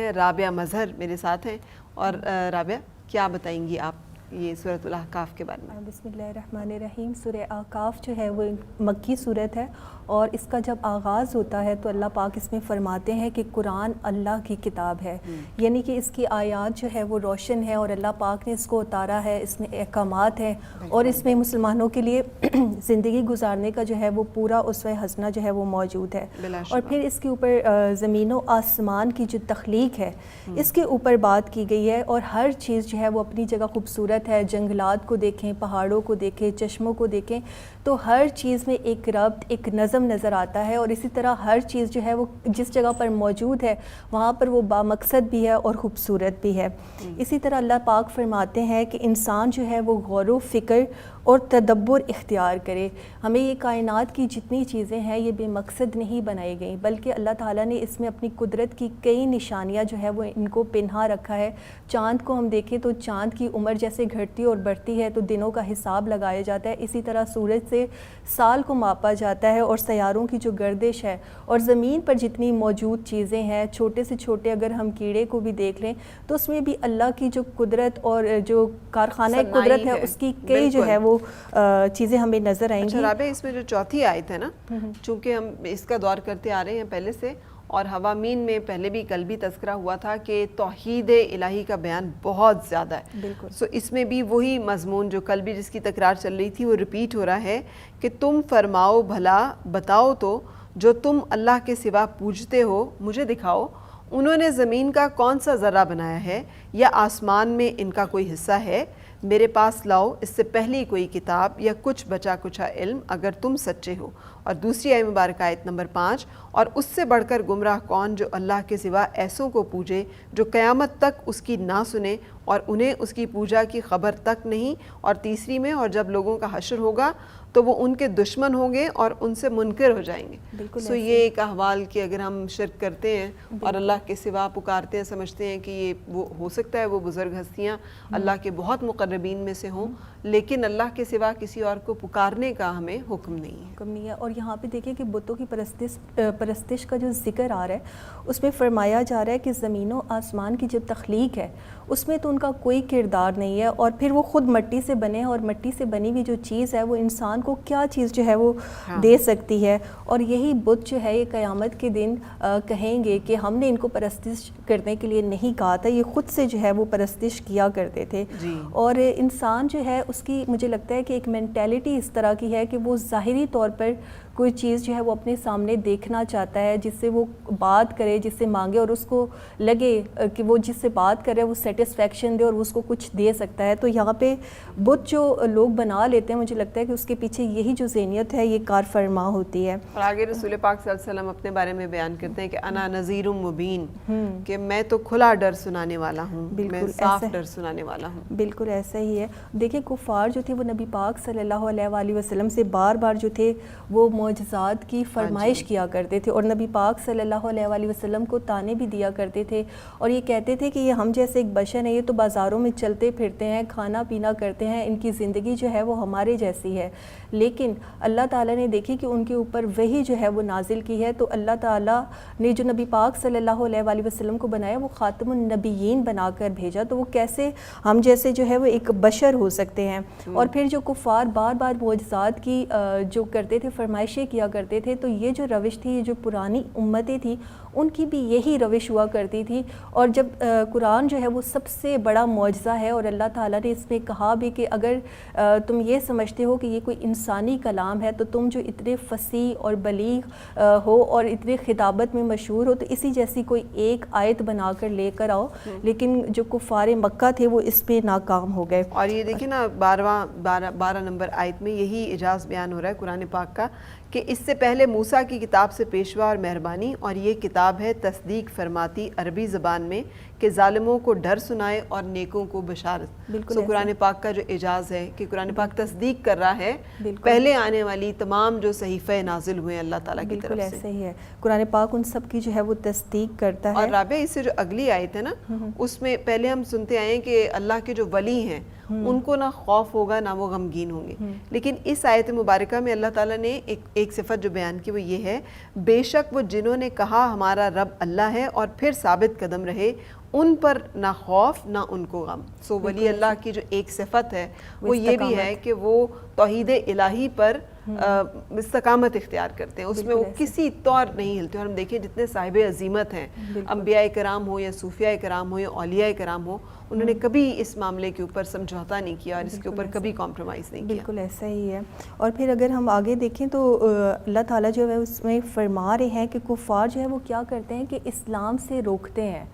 ہیں رابعہ مظہر میرے ساتھ ہیں. اور رابعہ کیا بتائیں گی آپ یہ سورۃ الاحقاف کے بارے میں؟ بسم اللہ الرحمن الرحیم. سورہ احقاف جو ہے وہ مکی صورت ہے اور اس کا جب آغاز ہوتا ہے تو اللہ پاک اس میں فرماتے ہیں کہ قرآن اللہ کی کتاب ہے, یعنی کہ اس کی آیات جو ہے وہ روشن ہے اور اللہ پاک نے اس کو اتارا ہے, اس میں احکامات ہیں اور اس میں مسلمانوں کے لیے زندگی گزارنے کا جو ہے وہ پورا اسوہ حسنہ جو ہے وہ موجود ہے. اور پھر اس کے اوپر زمین و آسمان کی جو تخلیق ہے اس کے اوپر بات کی گئی ہے اور ہر چیز جو ہے وہ اپنی جگہ خوبصورت ہے. جنگلات کو دیکھیں, پہاڑوں کو دیکھیں, چشموں کو دیکھیں تو ہر چیز میں ایک ربط, ایک نظم نظر آتا ہے. اور اسی طرح ہر چیز جو ہے وہ جس جگہ پر موجود ہے وہاں پر وہ بامقصد بھی ہے اور خوبصورت بھی ہے. اسی طرح اللہ پاک فرماتے ہیں کہ انسان جو ہے وہ غور و فکر اور تدبر اختیار کرے. ہمیں یہ کائنات کی جتنی چیزیں ہیں یہ بے مقصد نہیں بنائی گئیں بلکہ اللہ تعالیٰ نے اس میں اپنی قدرت کی کئی نشانیاں جو ہے وہ ان کو پنہا رکھا ہے. چاند کو ہم دیکھیں تو چاند کی عمر جیسے گھٹتی اور بڑھتی ہے تو دنوں کا حساب لگایا جاتا ہے. اسی طرح سورج سے سال کو ماپا جاتا ہے اور سیاروں کی جو گردش ہے اور زمین پر جتنی موجود چیزیں ہیں, چھوٹے سے چھوٹے اگر ہم کیڑے کو بھی دیکھ لیں تو اس میں بھی اللہ کی جو قدرت اور جو کارخانہ قدرت ہے اس کی کئی جو ہے وہ چیزیں ہمیں نظر آئیں گی. اچھا رابعہ, اس میں جو چوتھی آیت ہے نا, چونکہ ہم اس کا دور کرتے آ رہے ہیں پہلے سے اور حوامین میں پہلے بھی کل بھی تذکرہ ہوا تھا کہ توحید الہی کا بیان بہت زیادہ ہے. بالکل. سو اس میں بھی وہی مضمون جو کل بھی جس کی تکرار چل رہی تھی وہ ریپیٹ ہو رہا ہے کہ تم فرماؤ بھلا بتاؤ تو جو تم اللہ کے سوا پوجتے ہو مجھے دکھاؤ, انہوں نے زمین کا کون سا ذرہ بنایا ہے یا آسمان میں ان کا کوئی حصہ ہے, میرے پاس لاؤ اس سے پہلی کوئی کتاب یا کچھ بچا کچھا علم اگر تم سچے ہو. اور دوسری آیت مبارکہ آیت نمبر 5, اور اس سے بڑھ کر گمراہ کون جو اللہ کے سوا ایسوں کو پوجے جو قیامت تک اس کی نہ سنے اور انہیں اس کی پوجا کی خبر تک نہیں. اور تیسری میں, اور جب لوگوں کا حشر ہوگا تو وہ ان کے دشمن ہوں گے اور ان سے منکر ہو جائیں گے. سو یہ ایک احوال کہ اگر ہم شرک کرتے ہیں اور اللہ کے سوا پکارتے ہیں, سمجھتے ہیں کہ یہ وہ ہو سکتا ہے وہ بزرگ ہستیاں اللہ کے بہت مقربین میں سے ہوں, لیکن اللہ کے سوا کسی اور کو پکارنے کا ہمیں حکم نہیں ہے. اور یہاں پہ دیکھیں کہ بتوں کی پرستش کا جو ذکر آ رہا ہے اس میں فرمایا جا رہا ہے کہ زمین و آسمان کی جو تخلیق ہے اس میں تو ان کا کوئی کردار نہیں ہے اور پھر وہ خود مٹی سے بنے اور مٹی سے بنی ہوئی جو چیز ہے وہ انسان کو کیا چیز جو ہے وہ دے سکتی ہے. اور یہی بت جو ہے یہ قیامت کے دن کہیں گے کہ ہم نے ان کو پرستش کرنے کے لیے نہیں کہا تھا, یہ خود سے جو ہے وہ پرستش کیا کرتے تھے. اور انسان جو ہے اس کی مجھے لگتا ہے کہ ایک مینٹیلٹی اس طرح کی ہے کہ وہ ظاہری طور پر کوئی چیز جو ہے وہ اپنے سامنے دیکھنا چاہتا ہے جس سے وہ بات کرے, جس سے مانگے اور اس کو لگے کہ وہ جس سے بات کرے وہ سیٹسفیکشن دے اور اس کو کچھ دے سکتا ہے. تو یہاں پہ بت جو لوگ بنا لیتے ہیں مجھے لگتا ہے کہ اس کے پیچھے یہی جو ذہنیت ہے یہ کار فرما ہوتی ہے. اور آگے رسول پاک صلی اللہ علیہ وسلم اپنے بارے میں بیان کرتے ہیں کہ انا نذیر مبین, کہ میں تو کھلا ڈر سنانے والا ہوں, میں صاف ڈر سنانے والا ہوں. بالکل ایسا ہی ہے. دیکھیں کفار جو تھے وہ نبی پاک صلی اللہ علیہ وآلہ وسلم سے بار بار جو تھے وہ معجزات کی فرمائش کیا کرتے تھے اور نبی پاک صلی اللہ علیہ وآلہ وسلم کو طعنے بھی دیا کرتے تھے اور یہ کہتے تھے کہ یہ ہم جیسے ایک بشر ہیں, یہ تو بازاروں میں چلتے پھرتے ہیں, کھانا پینا کرتے ہیں, ان کی زندگی جو ہے وہ ہمارے جیسی ہے. لیکن اللہ تعالیٰ نے دیکھی کہ ان کے اوپر وہی جو ہے وہ نازل کی ہے, تو اللہ تعالیٰ نے جو نبی پاک صلی اللہ علیہ وآلہ وسلم کو بنایا وہ خاتم النبیین بنا کر بھیجا, تو وہ کیسے ہم جیسے جو ہے وہ ایک بشر ہو سکتے ہیں. اور پھر جو کفار بار بار معجزات کی جو کرتے تھے, فرمائشیں کیا کرتے تھے, تو یہ جو روش تھی, یہ جو پرانی امتیں تھیں ان کی بھی یہی روش ہوا کرتی تھی. اور جب قرآن جو ہے وہ سب سے بڑا معجزہ ہے اور اللہ تعالیٰ نے اس میں کہا بھی کہ اگر تم یہ سمجھتے ہو کہ یہ کوئی انسانی کلام ہے تو تم جو اتنے فصیح اور بلیغ ہو اور اتنے خطابت میں مشہور ہو تو اسی جیسی کوئی ایک آیت بنا کر لے کر آؤ. لیکن جو کفار مکہ تھے وہ اس پہ ناکام ہو گئے. اور یہ دیکھیں نا 12 نمبر آیت میں یہی اعجاز بیان ہو رہا ہے قرآن پاک کا کہ اس سے پہلے موسیٰ کی کتاب سے پیشوا اور مہربانی, اور یہ کتاب ہے تصدیق فرماتی عربی زبان میں کہ ظالموں کو ڈر سنائے اور نیکوں کو بشارت. سو قرآن پاک کا جو اعجاز ہے کہ قرآن پاک تصدیق کر رہا ہے پہلے آنے والی تمام جو صحیفے نازل ہوئے اللہ تعالیٰ کی طرف سے. بالکل ایسے ہی ہے, قرآن پاک ان سب کی جو ہے وہ تصدیق کرتا ہے. اور رابعہ اس سے جو اگلی آیت ہے نا اس میں پہلے ہم سنتے آئے ہیں کہ اللہ کے جو ولی ہیں ان کو نہ خوف ہوگا نہ وہ غمگین ہوں گے, لیکن اس آیت مبارکہ میں اللہ تعالیٰ نے ایک صفت جو بیان کی وہ یہ ہے بے شک وہ جنہوں نے کہا ہمارا رب اللہ ہے اور پھر ثابت قدم رہے ان پر نہ خوف نہ ان کو غم. سو ولی اللہ کی جو ایک صفت ہے وہ یہ بھی ہے کہ وہ توحید الہی پر استقامت اختیار کرتے ہیں, اس میں وہ کسی طور نہیں ہلتے. اور ہم دیکھیں جتنے صاحب عظیمت ہیں, انبیاء کرام ہو یا صوفیاء کرام ہو یا اولیاء کرام ہو, انہوں نے کبھی اس معاملے کے اوپر سمجھوتا نہیں کیا اور اس کے اوپر کبھی کمپرومائز نہیں کیا. بالکل ایسا ہی ہے. اور پھر اگر ہم آگے دیکھیں تو اللہ تعالیٰ جو ہے اس میں فرما رہے ہیں کہ کفار جو ہے وہ کیا کرتے ہیں کہ اسلام سے روکتے ہیں.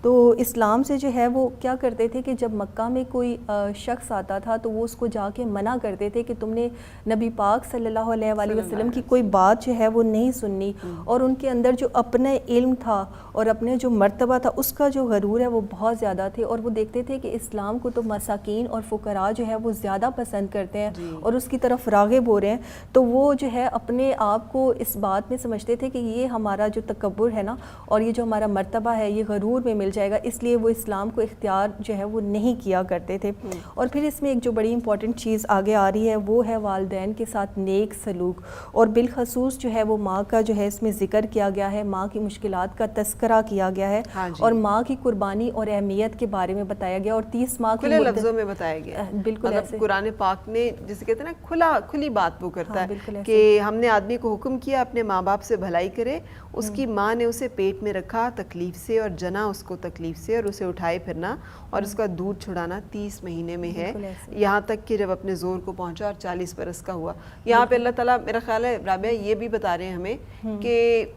تو اسلام سے جو ہے وہ کیا کرتے تھے کہ جب مکہ میں کوئی شخص آتا تھا تو وہ اس کو جا کے منع کرتے تھے کہ تم نے نبی پاک صلی اللہ علیہ وآلہ وسلم کی کوئی بات جو ہے وہ نہیں سننی. اور ان کے اندر جو اپنے علم تھا اور اپنے جو مرتبہ تھا اس کا جو غرور ہے وہ بہت زیادہ تھے, اور وہ دیکھتے تھے کہ اسلام کو تو مساکین اور فقراء جو ہے وہ زیادہ پسند کرتے ہیں اور اس کی طرف راغب ہو رہے ہیں. تو وہ جو ہے اپنے آپ کو اس بات میں سمجھتے تھے کہ یہ ہمارا جو تکبر ہے نا اور یہ جو ہمارا مرتبہ ہے یہ غرور میں مل جائے گا, اس لیے وہ اسلام کو اختیار جو ہے وہ نہیں کیا کرتے تھے. اور پھر اس میں ایک جو بڑی امپورٹنٹ چیز آگے آ رہی ہے وہ ہے والدین کے ساتھ نیک سلوک, اور بالخصوص جو ہے وہ ماں کا جو ہے اس میں ذکر کیا گیا ہے, ماں کی مشکلات کا تذکرہ کیا گیا ہے اور ماں کی قربانی اور اہمیت کے بارے میں بتایا گیا, اور 30 ماہ کھلے لفظوں میں بتایا گیا. بالکل ایسے قرآن پاک نے جسے کہتے ہیں نا کھلی بات وہ کرتا ہے کہ ہم نے آدمی کو حکم کیا اپنے ماں باپ سے بھلائی کرے, اس کی ماں نے اسے پیٹ میں رکھا تکلیف سے اور جنا اس کو تکلیف سے اور اسے اٹھائے پھرنا اور اس کا دودھ چھڑانا 30 مہینے میں ہے, یہاں تک کہ جب اپنے زور کو پہنچا اور 40 برس کا ہوا. یہاں پہ اللہ تعالیٰ میرا خیال ہے رابعہ یہ بھی بتا رہے ہیں ہمیں کہ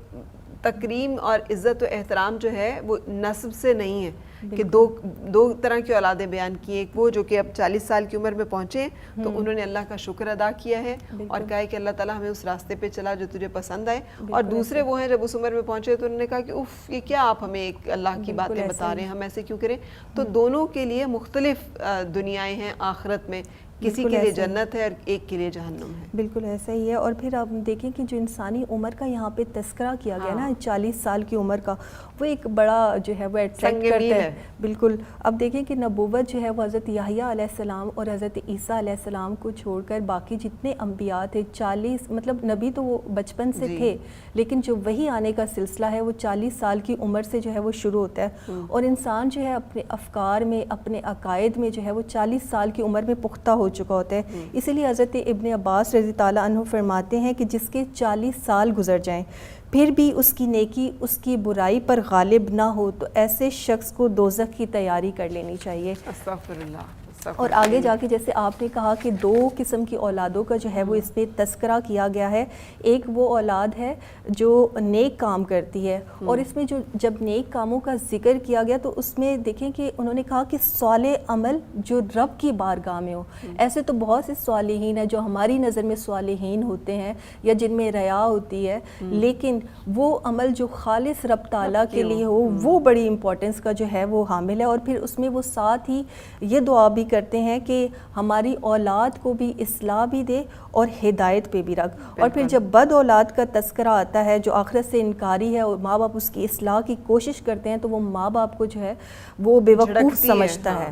تکریم اور عزت و احترام جو ہے وہ نسب سے نہیں ہے, کہ دو طرح کی اولادیں بیان کی. ایک وہ جو کہ اب 40 سال کی عمر میں پہنچے تو انہوں نے اللہ کا شکر ادا کیا ہے اور کہا ہے کہ اللہ تعالیٰ ہمیں اس راستے پہ چلا جو تجھے پسند آئے, اور دوسرے وہ ہیں جب اس عمر میں پہنچے تو انہوں نے کہا کہ اف یہ کیا آپ ہمیں ایک اللہ کی باتیں بتا رہے ہیں, ہم ایسے کیوں کریں. تو دونوں کے لیے مختلف دنیایں ہیں آخرت میں, کسی کے لیے جنت ہے اور ایک کے لیے جہنم ہے. بالکل ایسا ہی ہے. اور پھر آپ دیکھیں کہ جو انسانی عمر کا یہاں پہ تذکرہ کیا گیا نا 40 سال کی عمر کا, وہ ایک بڑا جو ہے وہ اٹریکٹ کرتا ہے. بالکل. اب دیکھیں کہ نبوت جو ہے وہ حضرت یحییٰ علیہ السلام اور حضرت عیسیٰ علیہ السلام کو چھوڑ کر باقی جتنے انبیاء تھے 40 مطلب نبی تو وہ بچپن سے تھے, لیکن جو وہی آنے کا سلسلہ ہے وہ 40 سال کی عمر سے جو ہے وہ شروع ہوتا ہے. اور انسان جو ہے اپنے افکار میں اپنے عقائد میں جو ہے وہ 40 سال کی عمر میں پختہ ہو چکا ہوتا ہے. اسی لیے حضرت ابن عباس رضی تعالیٰ عنہ فرماتے ہیں کہ جس کے 40 سال گزر جائیں پھر بھی اس کی نیکی اس کی برائی پر غالب نہ ہو تو ایسے شخص کو دوزخ کی تیاری کر لینی چاہیے. استغفر اللہ. اور آگے جا کے جیسے آپ نے کہا کہ 2 قسم کی اولادوں کا جو ہے وہ اس پہ تذکرہ کیا گیا ہے. ایک وہ اولاد ہے جو نیک کام کرتی ہے, اور اس میں جو جب نیک کاموں کا ذکر کیا گیا تو اس میں دیکھیں کہ انہوں نے کہا کہ صالح عمل جو رب کی بارگاہ میں ہو. ایسے تو بہت سے صالحین ہیں جو ہماری نظر میں صالحین ہوتے ہیں یا جن میں ریا ہوتی ہے, لیکن وہ عمل جو خالص رب تعالیٰ کے لیے ہو وہ بڑی امپورٹنس کا جو ہے وہ حامل ہے. اور پھر اس میں وہ ساتھ ہی یہ دعا بھی کرتے ہیں کہ ہماری اولاد کو بھی اصلاح بھی دے اور ہدایت پہ بھی رکھ. اور پھر جب بد اولاد کا تذکرہ آتا ہے جو آخرت سے انکاری ہے اور ماں باپ اس کی اصلاح کی کوشش کرتے ہیں تو وہ ماں باپ کو جو ہے وہ بے وقوف سمجھتا ہے.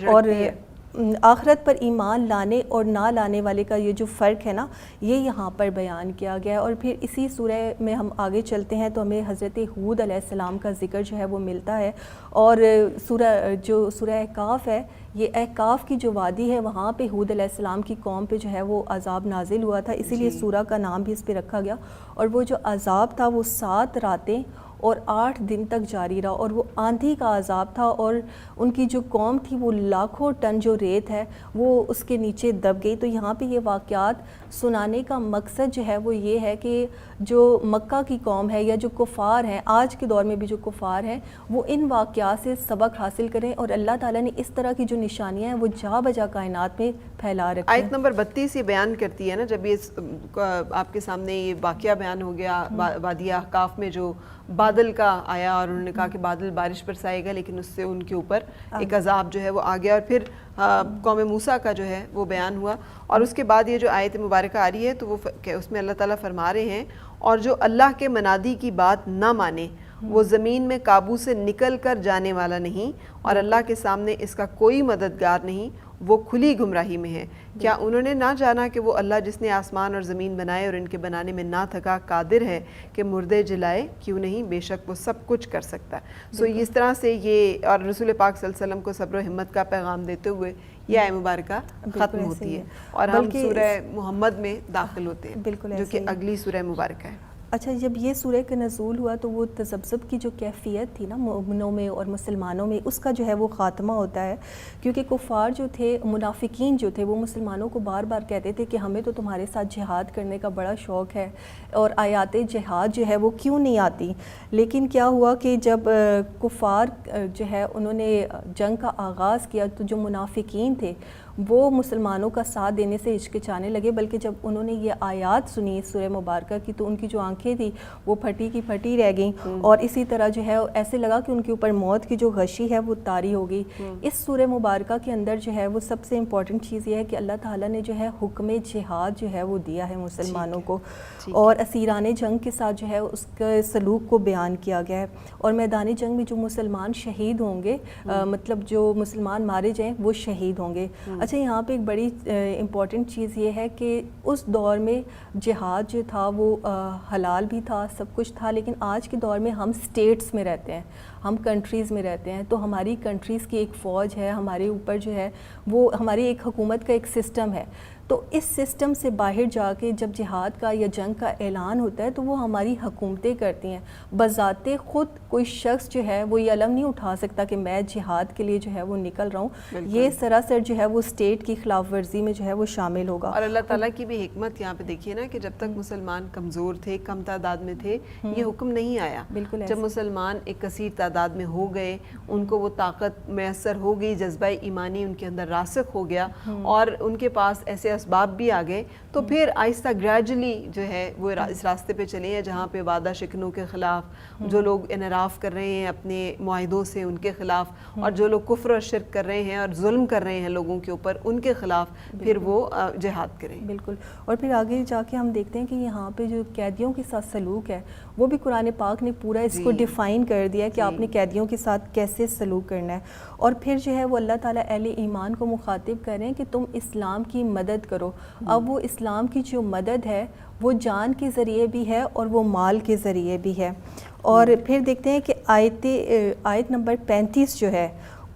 اور آخرت پر ایمان لانے اور نہ لانے والے کا یہ جو فرق ہے نا یہ یہاں پر بیان کیا گیا ہے. اور پھر اسی سورہ میں ہم آگے چلتے ہیں تو ہمیں حضرت ہود علیہ السلام کا ذکر جو ہے وہ ملتا ہے. اور سورہ احقاف ہے, یہ احقاف کی جو وادی ہے وہاں پہ ہود علیہ السلام کی قوم پہ جو ہے وہ عذاب نازل ہوا تھا, اسی لیے سورہ کا نام بھی اس پہ رکھا گیا. اور وہ جو عذاب تھا وہ 7 راتیں اور 8 دن تک جاری رہا, اور وہ آندھی کا عذاب تھا, اور ان کی جو قوم تھی وہ لاکھوں ٹن جو ریت ہے وہ اس کے نیچے دب گئی. تو یہاں پہ یہ واقعات سنانے کا مقصد جو ہے وہ یہ ہے کہ جو مکہ کی قوم ہے یا جو کفار ہیں آج کے دور میں بھی جو کفار ہیں وہ ان واقعات سے سبق حاصل کریں, اور اللہ تعالیٰ نے اس طرح کی جو نشانیاں ہیں وہ جا بجا کائنات میں پھیلا رکھی ہیں. آیت نمبر 32 یہ بیان کرتی ہے نا, جب یہ آپ کے سامنے یہ واقعہ بیان ہو گیا وادی احقاف میں جو بادل کا آیا اور انہوں نے کہا کہ بادل بارش برسائے گا, لیکن اس سے ان کے اوپر ایک عذاب جو ہے وہ آ گیا. اور پھر قوم موسیٰ کا جو ہے وہ بیان ہوا, اور اس کے بعد یہ جو آیت مبارکہ آ رہی ہے تو وہ اس میں اللہ تعالیٰ فرما رہے ہیں اور جو اللہ کے منادی کی بات نہ مانے وہ زمین میں قابو سے نکل کر جانے والا نہیں اور اللہ کے سامنے اس کا کوئی مددگار نہیں، وہ کھلی گمراہی میں ہے۔ کیا انہوں نے نہ جانا کہ وہ اللہ جس نے آسمان اور زمین بنائے اور ان کے بنانے میں نہ تھکا قادر ہے کہ مردے جلائے؟ کیوں نہیں، بے شک وہ سب کچھ کر سکتا ہے۔ اس طرح سے یہ اور رسول پاک صلی اللہ علیہ وسلم کو صبر و ہمت کا پیغام دیتے ہوئے یہ آیت مبارکہ ختم ہوتی ہے اور ہم سورہ محمد میں داخل ہوتے ہیں جو کہ اگلی سورہ مبارکہ ہے۔ اچھا، جب یہ سورہ کا نزول ہوا تو وہ تذبذب کی جو کیفیت تھی نا مومنوں میں اور مسلمانوں میں، اس کا جو ہے وہ خاتمہ ہوتا ہے، کیونکہ کفار جو تھے، منافقین جو تھے، وہ مسلمانوں کو بار بار کہتے تھے کہ ہمیں تو تمہارے ساتھ جہاد کرنے کا بڑا شوق ہے اور آیات جہاد جو ہے وہ کیوں نہیں آتی۔ لیکن کیا ہوا کہ جب کفار جو ہے انہوں نے جنگ کا آغاز کیا تو جو منافقین تھے وہ مسلمانوں کا ساتھ دینے سے ہچکچانے لگے، بلکہ جب انہوں نے یہ آیات سنی سورہ مبارکہ کی تو ان کی جو آنکھیں تھی وہ پھٹی کی پھٹی رہ گئیں، اور اسی طرح جو ہے ایسے لگا کہ ان کے اوپر موت کی جو غشی ہے وہ طاری ہو گئی۔ اس سورہ مبارکہ کے اندر جو ہے وہ سب سے امپورٹنٹ چیز یہ ہے کہ اللہ تعالیٰ نے جو ہے حکم جہاد جو ہے وہ دیا ہے مسلمانوں کو، اور اسیران جنگ کے ساتھ جو ہے اس کے سلوک کو بیان کیا گیا ہے، اور میدان جنگ میں جو مسلمان شہید ہوں گے، مطلب جو مسلمان مارے جائیں وہ شہید ہوں گے۔ اچھا، یہاں پہ ایک بڑی امپورٹنٹ چیز یہ ہے کہ اس دور میں جہاد جو تھا وہ حلال بھی تھا، سب کچھ تھا، لیکن آج کے دور میں ہم سٹیٹس میں رہتے ہیں، ہم کنٹریز میں رہتے ہیں، تو ہماری کنٹریز کی ایک فوج ہے، ہمارے اوپر جو ہے وہ ہماری ایک حکومت کا ایک سسٹم ہے، تو اس سسٹم سے باہر جا کے جب جہاد کا یا جنگ کا اعلان ہوتا ہے تو وہ ہماری حکومتیں کرتی ہیں۔ بذات خود کوئی شخص جو ہے وہ یہ علم نہیں اٹھا سکتا کہ میں جہاد کے لیے جو ہے وہ نکل رہا ہوں، یہ سراسر جو ہے وہ اسٹیٹ کی خلاف ورزی میں جو ہے وہ شامل ہوگا۔ اور اللہ تعالیٰ کی بھی حکمت یہاں پہ دیکھیے نا کہ جب تک مسلمان کمزور تھے، کم تعداد میں تھے، یہ حکم نہیں آیا۔ جب مسلمان ایک کثیر تعداد میں ہو گئے، ان کو وہ طاقت میسر ہو گئی، جذبہ ایمانی ان کے اندر راسخ ہو گیا اور ان کے پاس ایسے اسباب بھی آ گئے، تو پھر آہستہ گریجولی جو ہے وہ اس راستے پہ چلے ہیں جہاں پہ وعدہ شکنوں کے خلاف جو لوگ انحراف کر رہے ہیں اپنے معاہدوں سے ان کے خلاف، اور جو لوگ کفر اور شرک کر رہے ہیں اور ظلم کر رہے ہیں لوگوں کے اوپر، ان کے خلاف پھر وہ جہاد کریں۔ بالکل، اور پھر آگے جا کے ہم دیکھتے ہیں کہ یہاں پہ جو قیدیوں کے ساتھ سلوک ہے وہ بھی قرآن پاک نے پورا اس کو ڈیفائن کر دیا ہے کہ آپ نے قیدیوں کے ساتھ کیسے سلوک کرنا ہے، اور پھر جو ہے وہ اللہ تعالیٰ اہل ایمان کو مخاطب کر رہے ہیں کہ تم اسلام کی مدد کرو۔ اب وہ اسلام کی جو مدد ہے وہ جان کے ذریعے بھی ہے اور وہ مال کے ذریعے بھی ہے۔ اور پھر دیکھتے ہیں کہ آیت نمبر 35 جو ہے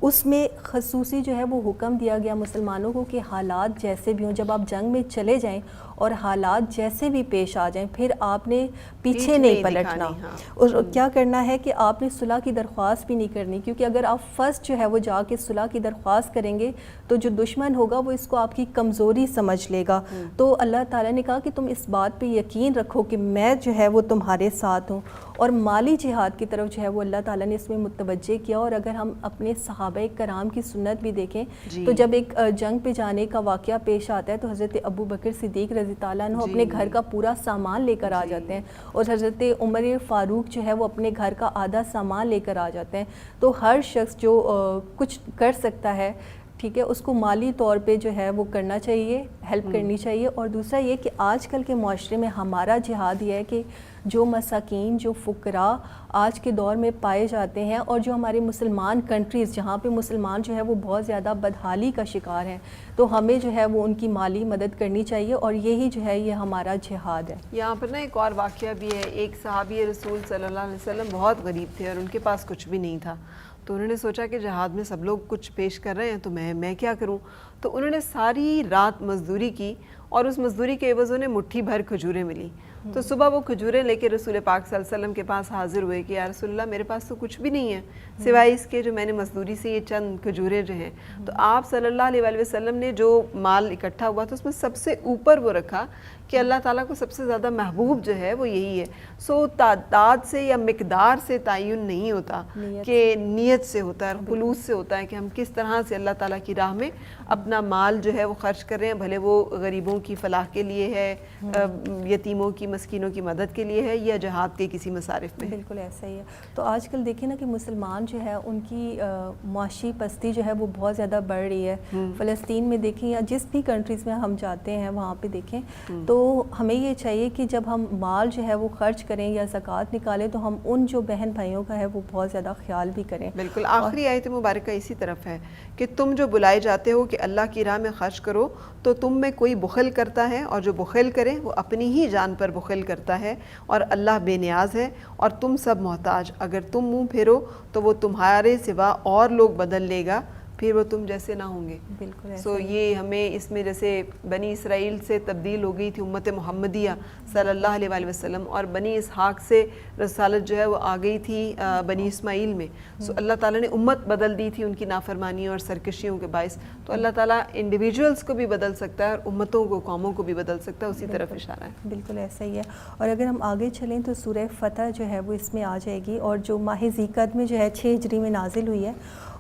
اس میں خصوصی جو ہے وہ حکم دیا گیا مسلمانوں کو کہ حالات جیسے بھی ہوں، جب آپ جنگ میں چلے جائیں اور حالات جیسے بھی پیش آ جائیں، پھر آپ نے پیچھے نہیں پلٹنا، اور کیا کرنا ہے کہ آپ نے صلح کی درخواست بھی نہیں کرنی، کیونکہ اگر آپ فرسٹ جو ہے وہ جا کے صلح کی درخواست کریں گے تو جو دشمن ہوگا وہ اس کو آپ کی کمزوری سمجھ لے گا۔ تو اللہ تعالیٰ نے کہا کہ تم اس بات پہ یقین رکھو کہ میں جو ہے وہ تمہارے ساتھ ہوں، اور مالی جہاد کی طرف جو ہے وہ اللہ تعالیٰ نے اس میں متوجہ کیا۔ اور اگر ہم اپنے صحابہ کرام کی سنت بھی دیکھیں تو جب ایک جنگ پہ جانے کا واقعہ پیش آتا ہے تو حضرت ابو بکر صدیق رضی اللہ عنہ اپنے گھر کا پورا سامان لے کر آ جاتے ہیں، اور حضرت عمر فاروق جو ہے وہ اپنے گھر کا آدھا سامان لے کر آ جاتے ہیں۔ تو ہر شخص جو کچھ کر سکتا ہے، ٹھیک ہے، اس کو مالی طور پہ جو ہے وہ کرنا چاہیے، ہیلپ کرنی چاہیے۔ اور دوسرا یہ کہ آج کل کے معاشرے میں ہمارا جہاد یہ ہے کہ جو مساکین، جو فقراء آج کے دور میں پائے جاتے ہیں، اور جو ہمارے مسلمان کنٹریز جہاں پہ مسلمان جو ہے وہ بہت زیادہ بدحالی کا شکار ہیں، تو ہمیں جو ہے وہ ان کی مالی مدد کرنی چاہیے، اور یہی جو ہے یہ ہمارا جہاد ہے۔ یہاں پر نا ایک اور واقعہ بھی ہے۔ ایک صحابی رسول صلی اللہ علیہ وسلم بہت غریب تھے اور ان کے پاس کچھ بھی نہیں تھا، تو انہوں نے سوچا کہ جہاد میں سب لوگ کچھ پیش کر رہے ہیں تو میں کیا کروں، تو انہوں نے ساری رات مزدوری کی اور اس مزدوری کے عوض انہیں مٹھی بھر کھجوریں ملی، تو صبح وہ کھجوریں لے کے رسول پاک صلی اللہ علیہ وسلم کے پاس حاضر ہوئے کہ یا رسول اللہ میرے پاس تو کچھ بھی نہیں ہے سوائے اس کے جو میں نے مزدوری سے یہ چند کھجوریں جو ہیں۔ تو آپ صلی اللہ علیہ وآلہ وسلم نے جو مال اکٹھا ہوا تھا اس میں سب سے اوپر وہ رکھا کہ اللہ تعالیٰ کو سب سے زیادہ محبوب جو ہے وہ یہی ہے۔ سو تعداد سے یا مقدار سے تعین نہیں ہوتا کہ نیت سے ہوتا ہے، خلوص سے ہوتا ہے کہ ہم کس طرح سے اللہ تعالیٰ کی راہ میں اپنا مال جو ہے وہ خرچ کر رہے ہیں، بھلے وہ غریبوں کی فلاح کے لیے ہے, یتیموں کی مسکینوں کی مدد کے لیے ہے, یا جہاد کے کسی مصارف میں؟ بالکل ایسا ہی ہے. تو آج کل دیکھیں نا کہ مسلمان جو ہے ان کی معاشی پستی جو ہے وہ بہت زیادہ بڑھ رہی ہے. فلسطین میں دیکھیں یا جس بھی کنٹریز میں ہم جاتے ہیں وہاں پہ دیکھیں تو ہمیں یہ چاہیے کہ جب ہم مال جو ہے وہ خرچ کریں یا زکوٰۃ نکالیں تو ہم ان جو بہن بھائیوں کا ہے وہ بہت زیادہ خیال بھی کریں. بالکل. آخری آیت مبارکہ اسی طرف ہے کہ تم جو بلائے جاتے ہو کہ اللہ کی راہ میں خرچ کرو تو تم میں کوئی بخل کرتا ہے, اور جو بخل کرے وہ اپنی ہی جان پر بخل کرتا ہے, اور اللہ بے نیاز ہے اور تم سب محتاج. اگر تم منہ پھیرو تو وہ تمہارے سوا اور لوگ بدل لے گا, پھر وہ تم جیسے نہ ہوں گے. بالکل. سو یہ ہمیں اس میں جیسے بنی اسرائیل سے تبدیل ہو گئی تھی امت محمدیہ صلی اللہ علیہ وآلہ وسلم, اور بنی اسحاق سے رسالت جو ہے وہ آ گئی تھی بنی اسماعیل میں. سو اللہ تعالیٰ نے امت بدل دی تھی ان کی نافرمانیوں اور سرکشیوں کے باعث. تو اللہ تعالیٰ انڈیویجولز کو بھی بدل سکتا ہے اور امتوں کو, قوموں کو بھی بدل سکتا ہے, اسی طرف اشارہ ہے. بالکل ایسا ہی ہے. اور اگر ہم آگے چلیں تو سورہ فتح جو ہے وہ اس میں آ جائے گی, اور جو ماہ ذی القعدہ میں جو ہے 6 ہجری میں نازل ہوئی ہے,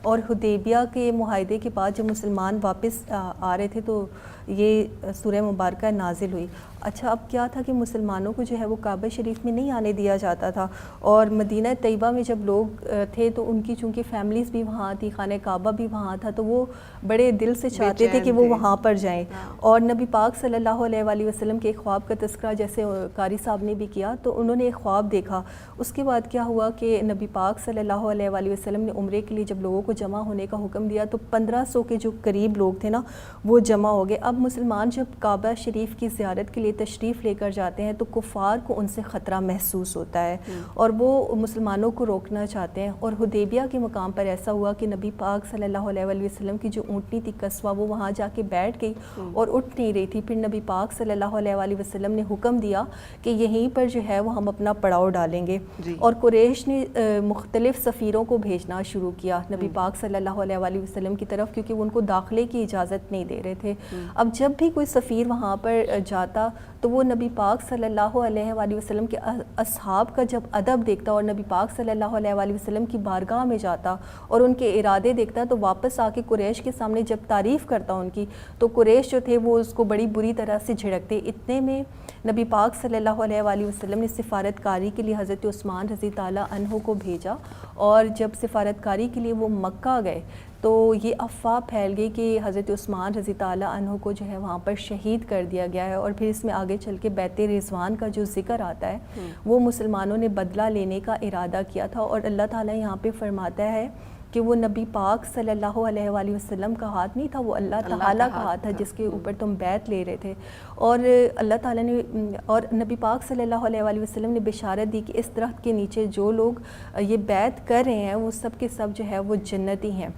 اور حدیبیہ کے معاہدے کے بعد جب مسلمان واپس آ رہے تھے تو یہ سورہ مبارکہ نازل ہوئی. اچھا, اب کیا تھا کہ مسلمانوں کو جو ہے وہ کعبہ شریف میں نہیں آنے دیا جاتا تھا, اور مدینہ طیبہ میں جب لوگ تھے تو ان کی چونکہ فیملیز بھی وہاں تھی, خانہ کعبہ بھی وہاں تھا, تو وہ بڑے دل سے چاہتے تھے کہ وہ وہاں پر جائیں. اور نبی پاک صلی اللہ علیہ وآلہ وسلم کے ایک خواب کا تذکرہ جیسے قاری صاحب نے بھی کیا, تو انہوں نے ایک خواب دیکھا. اس کے بعد کیا ہوا کہ نبی پاک صلی اللہ علیہ وآلہ وسلم نے عمرے کے لیے جب لوگوں کو جمع ہونے کا حکم دیا تو 1500 کے جو قریب لوگ تھے نا وہ جمع ہو گئے. اب مسلمان جب کعبہ شریف کی زیارت کے لیے تشریف لے کر جاتے ہیں تو کفار کو ان سے خطرہ محسوس ہوتا ہے, اور وہ مسلمانوں کو روکنا چاہتے ہیں. اور حدیبیہ کے مقام پر ایسا ہوا کہ نبی پاک صلی اللہ علیہ وآلہ وسلم کی جو اونٹنی تھی قصوہ, وہ وہاں جا کے بیٹھ گئی اور اٹھ نہیں رہی تھی. پھر نبی پاک صلی اللہ علیہ وآلہ وسلم نے حکم دیا کہ یہیں پر جو ہے وہ ہم اپنا پڑاؤ ڈالیں گے, اور قریش نے مختلف سفیروں کو بھیجنا شروع کیا نبی پاک صلی اللہ علیہ وآلہ وسلم کی طرف, کیونکہ وہ ان کو داخلے کی اجازت نہیں دے رہے تھے. اب جب بھی کوئی سفیر وہاں پر جاتا تو وہ نبی پاک صلی اللہ علیہ وآلہ وسلم کے اصحاب کا جب ادب دیکھتا اور نبی پاک صلی اللہ علیہ وآلہ وسلم کی بارگاہ میں جاتا اور ان کے ارادے دیکھتا, تو واپس آ کے قریش کے سامنے جب تعریف کرتا ان کی, تو قریش جو تھے وہ اس کو بڑی بری طرح سے جھڑکتے. اتنے میں نبی پاک صلی اللہ علیہ وآلہ وسلم نے سفارت کاری کے لیے حضرت عثمان رضی تعالیٰ عنہ کو بھیجا, اور جب سفارت کاری کے لیے وہ مکہ گئے تو یہ افواہ پھیل گئی کہ حضرت عثمان رضی تعالیٰ عنہ کو جو ہے وہاں پر شہید کر دیا گیا ہے. اور پھر اس میں آگے چل کے بیت رضوان کا جو ذکر آتا ہے وہ مسلمانوں نے بدلہ لینے کا ارادہ کیا تھا, اور اللہ تعالیٰ یہاں پہ فرماتا ہے کہ وہ نبی پاک صلی اللہ علیہ وآلہ وسلم کا ہاتھ نہیں تھا, وہ اللہ تعالیٰ کا ہاتھ تھا جس کے اوپر تم بیعت لے رہے تھے. اور اللہ تعالیٰ نے اور نبی پاک صلی اللہ علیہ وآلہ وسلم نے بشارت دی کہ اس درخت کے نیچے جو لوگ یہ بیعت کر رہے ہیں وہ سب کے سب جو ہے وہ جنتی ہیں.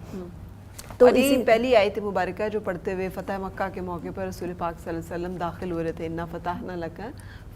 تو یہ پہلی آیت مبارکہ جو پڑھتے ہوئے فتح مکہ کے موقع پر رسول پاک صلی اللہ علیہ وسلم داخل ہو رہے تھے, انا فتحنا لک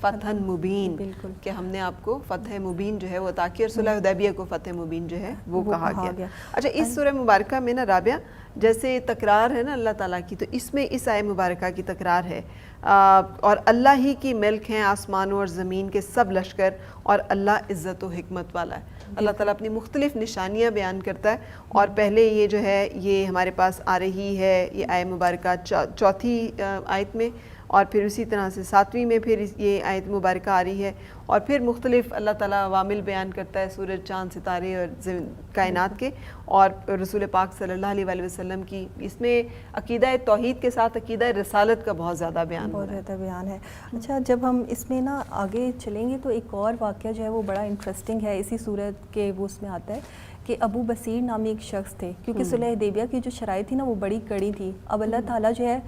فتحا مبین, کہ ہم نے آپ کو فتح مبین جو ہے وہ عطا کی, اور صلح حدیبیہ کو فتح مبین جو ہے وہ کہا گیا. اچھا, اس سورہ مبارکہ میں نا رابعہ جیسے تکرار ہے نا اللہ تعالیٰ کی, تو اس میں اس آیت مبارکہ کی تکرار ہے, اور اللہ ہی کی ملک ہیں آسمانوں اور زمین کے سب لشکر, اور اللہ عزت و حکمت والا ہے. اللہ تعالیٰ اپنی مختلف نشانیاں بیان کرتا ہے, اور پہلے یہ جو ہے یہ ہمارے پاس آ رہی ہے یہ آیت مبارکہ چوتھی آیت میں, اور پھر اسی طرح سے 7ویں میں پھر یہ آیت مبارکہ آ رہی ہے, اور پھر مختلف اللہ تعالیٰ عوامل بیان کرتا ہے سورج چاند ستارے اور کائنات کے, اور رسول پاک صلی اللہ علیہ وآلہ وسلم کی اس میں عقیدہ توحید کے ساتھ عقیدہ رسالت کا بہت زیادہ بیان ہے. اچھا, جب ہم اس میں نا آگے چلیں گے تو ایک اور واقعہ جو ہے وہ بڑا انٹرسٹنگ ہے اسی صورت کے, وہ اس میں آتا ہے کہ ابو بصیر نامی ایک شخص تھے, کیونکہ صلح حدیبیہ کی جو شرائط تھی نا وہ بڑی کڑی تھی. اب اللہ تعالیٰ جو ہے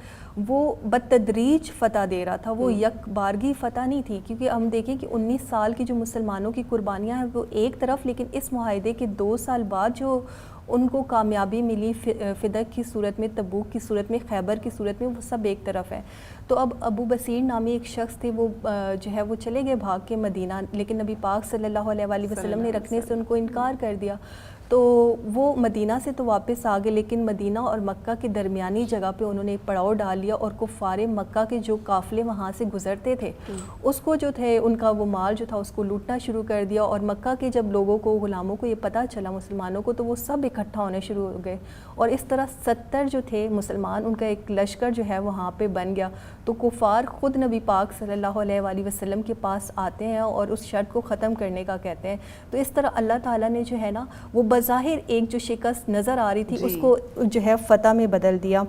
وہ بتدریج فتح دے رہا تھا, وہ یک بارگی فتح نہیں تھی, کیونکہ ہم دیکھیں کہ 19 سال کی جو مسلمانوں کی قربانیاں ہیں وہ ایک طرف, لیکن اس معاہدے کے 2 سال بعد جو ان کو کامیابی ملی فدق کی صورت میں, تبوک کی صورت میں, خیبر کی صورت میں, وہ سب ایک طرف ہے. تو اب ابو بصیر نامی ایک شخص تھے, وہ جو ہے وہ چلے گئے بھاگ کے مدینہ, لیکن نبی پاک صلی اللہ علیہ وآلہ وسلم نے رکھنے سے ان کو انکار کر دیا. تو وہ مدینہ سے تو واپس آ گئے، لیکن مدینہ اور مکہ کے درمیانی جگہ پہ انہوں نے پڑاؤ ڈال لیا، اور کفار مکہ کے جو قافلے وہاں سے گزرتے تھے اس کو جو تھے ان کا وہ مال جو تھا اس کو لوٹنا شروع کر دیا، اور مکہ کے جب لوگوں کو، غلاموں کو یہ پتہ چلا مسلمانوں کو، تو وہ سب اکٹھا ہونے شروع ہو گئے، اور اس طرح 70 جو تھے مسلمان، ان کا ایک لشکر جو ہے وہاں پہ بن گیا۔ تو کفار خود نبی پاک صلی اللہ علیہ وآلہ وسلم کے پاس آتے ہیں اور اس شرط کو ختم کرنے کا کہتے ہیں۔ تو اس طرح اللہ تعالیٰ نے جو ہے نا وہ بظاہر ایک جو شکست نظر آ رہی تھی اس کو جو ہے فتح میں بدل دیا۔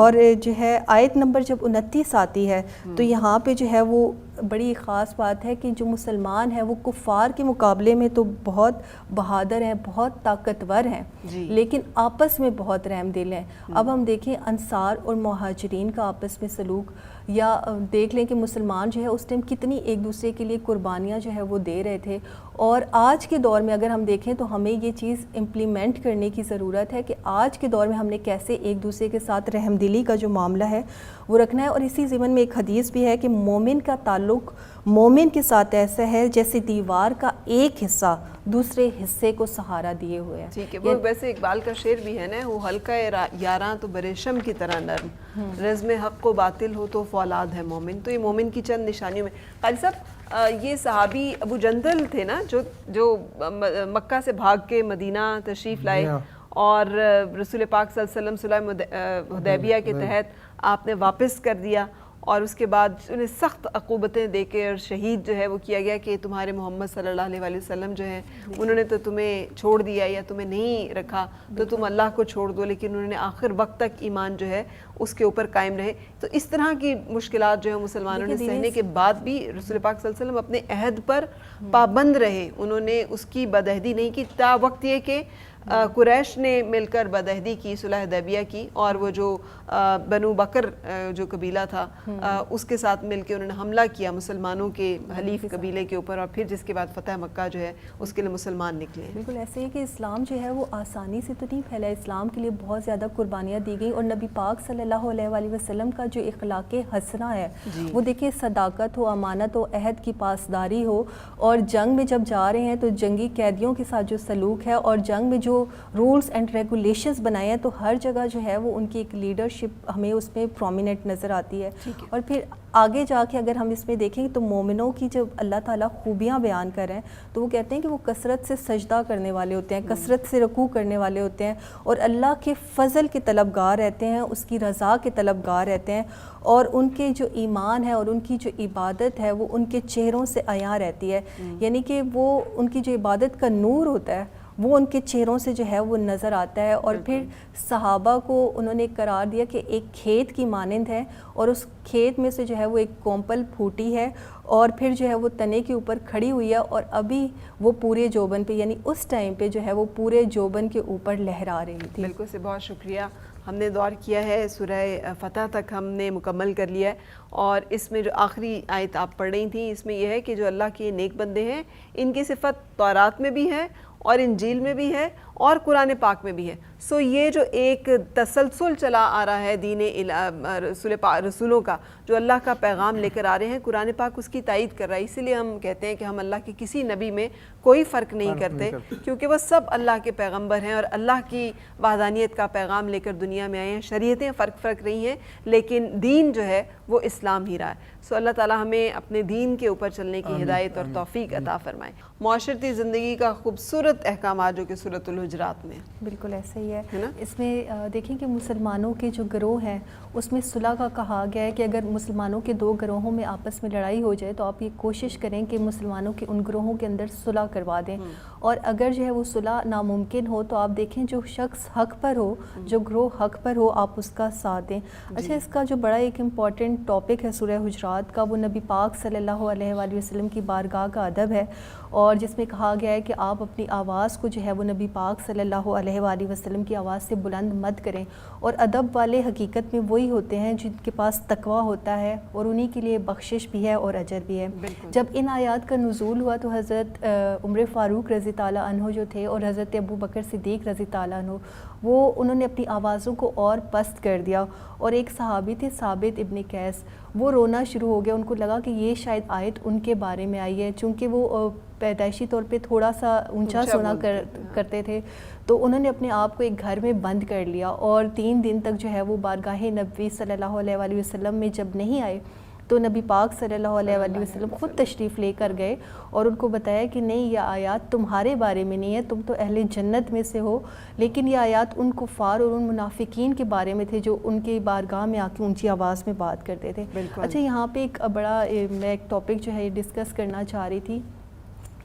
اور جو ہے آیت نمبر جب 29 آتی ہے تو یہاں پہ جو ہے وہ بڑی خاص بات ہے کہ جو مسلمان ہیں وہ کفار کے مقابلے میں تو بہت بہادر ہیں، بہت طاقتور ہیں، لیکن آپس میں بہت رحم دل ہیں۔ اب ہم دیکھیں انصار اور مہاجرین کا آپس میں سلوک، یا دیکھ لیں کہ مسلمان جو ہے اس ٹائم کتنی ایک دوسرے کے لیے قربانیاں جو ہے وہ دے رہے تھے، اور آج کے دور میں اگر ہم دیکھیں تو ہمیں یہ چیز امپلیمنٹ کرنے کی ضرورت ہے کہ آج کے دور میں ہم نے کیسے ایک دوسرے کے ساتھ رحم دلی کا جو معاملہ ہے وہ رکھنا ہے۔ اور اسی ضمن میں ایک حدیث بھی ہے کہ مومن کا تعلق مومن کے ساتھ ایسا ہے جیسے دیوار کا ایک حصہ دوسرے حصے کو سہارا دیے ہوئے ہے۔ ٹھیک ہے، وہ ویسے اقبال کا شعر بھی ہے نا، وہ ہلکا یاراں تو بریشم کی طرح نرم، رزم حق و باطل ہو تو فولاد ہے مومن۔ تو یہ مومن کی چند نشانیوں میں قاری صاحب یہ صحابی ابو جندل تھے نا جو مکہ سے بھاگ کے مدینہ تشریف لائے، اور رسول پاک صلی اللہ علیہ وسلم صلح حدیبیہ کے تحت آپ نے واپس کر دیا، اور اس کے بعد انہیں سخت عقوبتیں دے کے اور شہید جو ہے وہ کیا گیا کہ تمہارے محمد صلی اللہ علیہ وآلہ وسلم جو ہیں انہوں نے تو تمہیں چھوڑ دیا یا تمہیں نہیں رکھا تو تم اللہ کو چھوڑ دو، لیکن انہوں نے آخر وقت تک ایمان جو ہے اس کے اوپر قائم رہے۔ تو اس طرح کی مشکلات جو ہے مسلمانوں نے سہنے کے بعد بھی رسول پاک صلی اللہ علیہ وسلم اپنے عہد پر پابند رہے، انہوں نے اس کی بدعہدی نہیں کی، تا وقت یہ کہ قریش نے مل کر بدعہدی کی، صلح حدیبیہ کی، اور وہ جو بنو بکر جو قبیلہ تھا اس کے ساتھ مل کے انہوں نے حملہ کیا مسلمانوں کے حلیف قبیلے کے اوپر، اور پھر جس کے بعد فتح مکہ جو ہے اس کے لیے مسلمان نکلے۔ بالکل ایسے ہی کہ اسلام جو ہے وہ آسانی سے تو نہیں پھیلا، اسلام کے لیے بہت زیادہ قربانیاں دی گئی، اور نبی پاک صلی اللہ علیہ وآلہ وسلم کا جو اخلاق حسنہ ہے وہ دیکھیں صداقت ہو، امانت ہو، عہد کی پاسداری ہو، اور جنگ میں جب جا رہے ہیں تو جنگی قیدیوں کے ساتھ جو سلوک ہے، اور جنگ میں جو رولز اینڈ ریگولیشنز بنائے ہیں، تو ہر جگہ جو ہے وہ ان کی ایک لیڈرشپ ہمیں اس میں پرومیننٹ نظر آتی ہے۔ اور پھر آگے جا کے اگر ہم اس میں دیکھیں تو مومنوں کی جب اللہ تعالیٰ خوبیاں بیان کر رہے ہیں تو وہ کہتے ہیں کہ وہ کثرت سے سجدہ کرنے والے ہوتے ہیں، کثرت سے رکوع کرنے والے ہوتے ہیں، اور اللہ کے فضل کے طلبگار رہتے ہیں، اس کی رضا کے طلبگار رہتے ہیں، اور ان کے جو ایمان ہے اور ان کی جو عبادت ہے وہ ان کے چہروں سے عیاں رہتی ہے، یعنی کہ وہ ان کی جو عبادت کا نور ہوتا ہے وہ ان کے چہروں سے جو ہے وہ نظر آتا ہے۔ اور پھر صحابہ کو انہوں نے قرار دیا کہ ایک کھیت کی مانند ہے، اور اس کھیت میں سے جو ہے وہ ایک کومپل پھوٹی ہے، اور پھر جو ہے وہ تنے کے اوپر کھڑی ہوئی ہے، اور ابھی وہ پورے جوبن پہ، یعنی اس ٹائم پہ جو ہے وہ پورے جوبن کے اوپر لہرا رہی تھی۔ بالکل سے بہت شکریہ، ہم نے دور کیا ہے سورہ فتح تک ہم نے مکمل کر لیا ہے، اور اس میں جو آخری آیت آپ پڑھ رہی تھیں اس میں یہ ہے کہ جو اللہ کے نیک بندے ہیں ان کی صفت تورات میں بھی ہے اور انجیل میں بھی ہے اور قرآن پاک میں بھی ہے۔ سو یہ جو ایک تسلسل چلا آ رہا ہے دین رسولوں کا جو اللہ کا پیغام لے کر آ رہے ہیں، قرآن پاک اس کی تائید کر رہا ہے۔ اسی لیے ہم کہتے ہیں کہ ہم اللہ کے کسی نبی میں کوئی فرق نہیں کرتے، کیونکہ وہ سب اللہ کے پیغمبر ہیں اور اللہ کی وحدانیت کا پیغام لے کر دنیا میں آئے ہیں۔ شریعتیں فرق رہی ہیں لیکن دین جو ہے وہ اسلام ہی رہا ہے۔ سو اللہ تعالی ہمیں اپنے دین کے اوپر چلنے کی ہدایت اور توفیق عطا فرمائے۔ معاشرتی زندگی کا خوبصورت احکامات جو کہ سورۃ الحجرات میں بالکل ایسا ہی ہے۔ اس میں دیکھیں کہ مسلمانوں کے جو گروہ ہیں اس میں صلح کا کہا گیا ہے کہ اگر مسلمانوں کے دو گروہوں میں آپس میں لڑائی ہو جائے تو آپ یہ کوشش کریں کہ مسلمانوں کے ان گروہوں کے اندر صلح کروا دیں، اور اگر جو ہے وہ صلح ناممکن ہو تو آپ دیکھیں جو شخص حق پر ہو، جو گروہ حق پر ہو، آپ اس کا ساتھ دیں۔ اچھا، اس کا جو بڑا ایک امپورٹنٹ ٹاپک ہے سورہ حجرات کا، وہ نبی پاک صلی اللہ علیہ وآلہ وسلم کی بارگاہ کا ادب ہے، اور جس میں کہا گیا ہے کہ آپ اپنی آواز کو جو ہے وہ نبی پاک صلی اللہ علیہ وآلہ وسلم کی آواز سے بلند مت کریں، اور ادب والے حقیقت میں وہی ہوتے ہیں جن کے پاس تقویٰ ہوتا ہے، اور انہی کے لیے بخشش بھی ہے اور اجر بھی ہے۔ جب ان آیات کا نزول ہوا تو حضرت عمر فاروق رضی تعالیٰ عنہ جو تھے اور حضرت ابو بکر صدیق رضی تعالیٰ عنہ، انہوں نے اپنی آوازوں کو اور پست کر دیا، اور ایک صحابی تھے ثابت ابن قیس، وہ رونا شروع ہو گیا. ان کو لگا کہ یہ شاید آیت ان کے بارے میں آئی ہے, چونکہ وہ پیدائشی طور پہ تھوڑا سا اونچا سنا کرتے تھے, تو انہوں نے اپنے آپ کو ایک گھر میں بند کر لیا, اور 3 دن تک جو ہے وہ بارگاہ نبوی صلی اللہ علیہ وآلہ وسلم میں جب نہیں آئے, تو نبی پاک صلی اللہ علیہ وآلہ وسلم خود تشریف لے کر گئے اور ان کو بتایا کہ نہیں, یہ آیات تمہارے بارے میں نہیں ہے, تم تو اہل جنت میں سے ہو, لیکن یہ آیات ان کفار اور ان منافقین کے بارے میں تھے جو ان کے بارگاہ میں آ کے اونچی آواز میں بات کرتے تھے. اچھا, یہاں پہ ایک بڑا میں ایک ٹاپک جو ہے ڈسکس کرنا چاہ رہی تھی